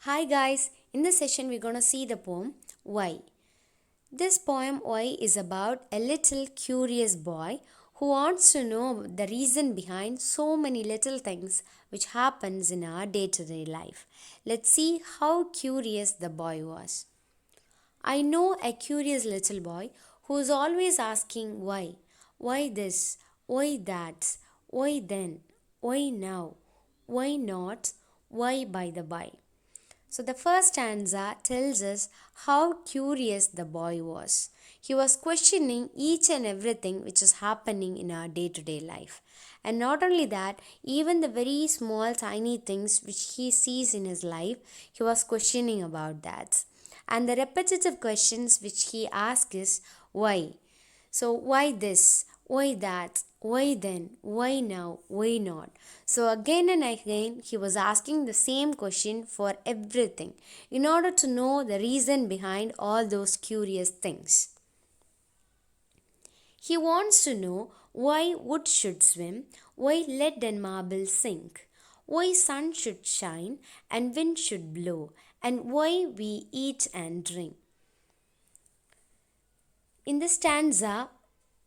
Hi guys, in this session we're going to see the poem Why. This poem Why is about a little curious boy who wants to know the reason behind so many little things which happens in our day-to-day life. Let's see how curious the boy was. I know a curious little boy who is always asking why. Why this? Why that? Why then? Why now? Why not? Why by the by? So the first stanza tells us how curious the boy was. He was questioning each and everything which is happening in our day to day life. And not only that, even the very small, tiny things which he sees in his life, he was questioning about that. And the repetitive questions which he asks is why? So, why this? Why that? Why then? Why now? Why not? So, again and again, he was asking the same question for everything in order to know the reason behind all those curious things. He wants to know why wood should swim, why lead and marble sink, why sun should shine and wind should blow, and why we eat and drink. In this stanza,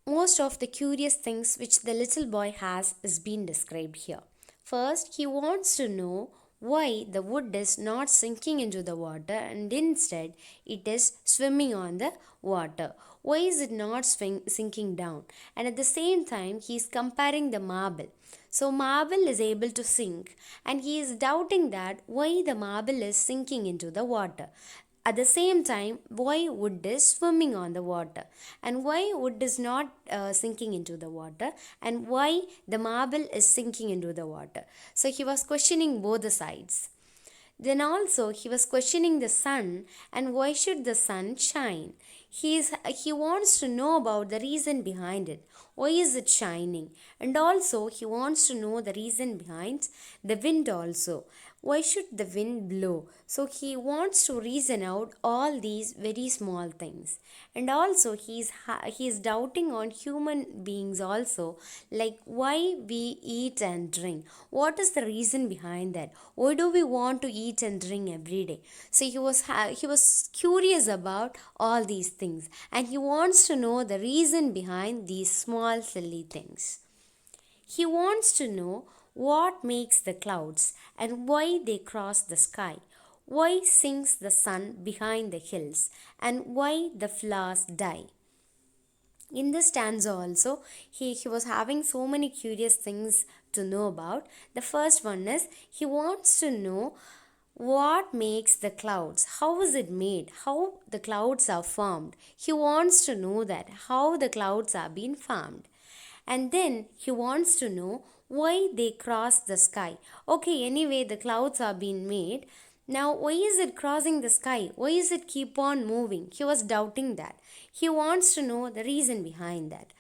most of the curious things which the little boy has is being described here. First, he wants to know why the wood is not sinking into the water and instead it is swimming on the water. Why is it not sinking down? And at the same time, he is comparing the marble. So, marble is able to sink, and he is doubting that why the marble is sinking into the water. At the same time, why wood is swimming on the water, and why wood is not sinking into the water, and why the marble is sinking into the water. So he was questioning both the sides. Then also he was questioning the sun and why should the sun shine. He wants to know about the reason behind it. Why is it shining? And also he wants to know the reason behind the wind also. Why should the wind blow? So he wants to reason out all these very small things. And also he is doubting on human beings also, like why we eat and drink. What is the reason behind that? Why do we want to eat and drink every day? So he was curious about all these things, and he wants to know the reason behind these small silly things. He wants to know what makes the clouds and why they cross the sky, why sinks the sun behind the hills, and why the flowers die. In this stanza also, he was having so many curious things to know about. The first one is he wants to know what makes the clouds, how is it made, how the clouds are formed. He wants to know that how the clouds are being formed. And then he wants to know why they cross the sky. Okay, anyway, the clouds are being made. Now, why is it crossing the sky? Why is it keep on moving? He was doubting that. He wants to know the reason behind that.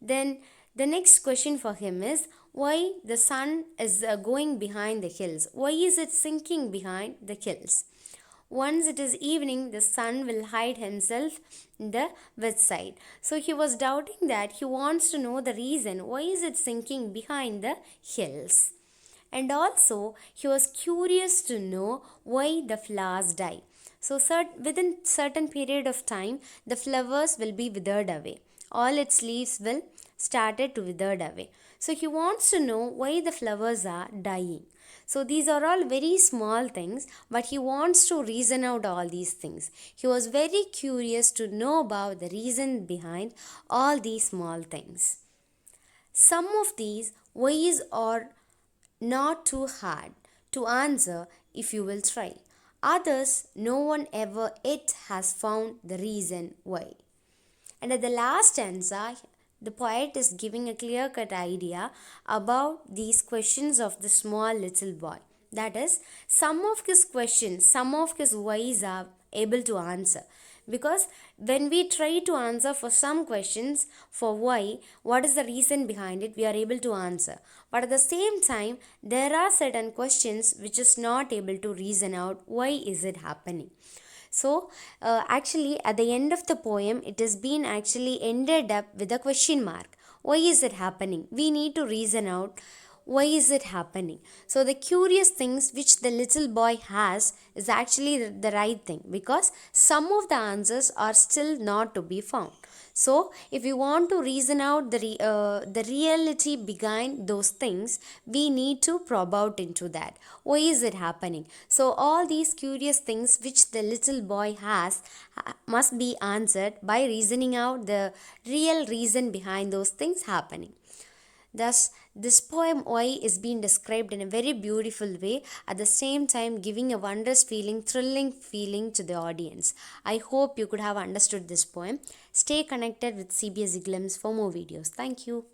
Then the next question for him is why the sun is going behind the hills? Why is it sinking behind the hills? Once it is evening, the sun will hide himself in the west side. So he was doubting that. He wants to know the reason. Why is it sinking behind the hills? And also, he was curious to know why the flowers die. So within certain period of time, the flowers will be withered away. All its leaves will started to withered away. So he wants to know why the flowers are dying. So these are all very small things, but he wants to reason out all these things. He was very curious to know about the reason behind all these small things. Some of these whys are not too hard to answer if you will try. Others, no one ever yet has found the reason why. And at the last stanza, the poet is giving a clear cut idea about these questions of the small little boy. That is, some of his questions, some of his whys are able to answer. Because when we try to answer for some questions for why, what is the reason behind it, we are able to answer. But at the same time, there are certain questions which is not able to reason out why is it happening. So, actually, at the end of the poem, it has been actually ended up with a question mark. Why is it happening? We need to reason out why is it happening? So the curious things which the little boy has is actually the right thing, because some of the answers are still not to be found. So if you want to reason out the reality behind those things, we need to probe out into that. Why is it happening? So all these curious things which the little boy has must be answered by reasoning out the real reason behind those things happening. Thus, this poem Y is being described in a very beautiful way, at the same time giving a wondrous feeling, thrilling feeling to the audience. I hope you could have understood this poem. Stay connected with CBSE Glimpse for more videos. Thank you.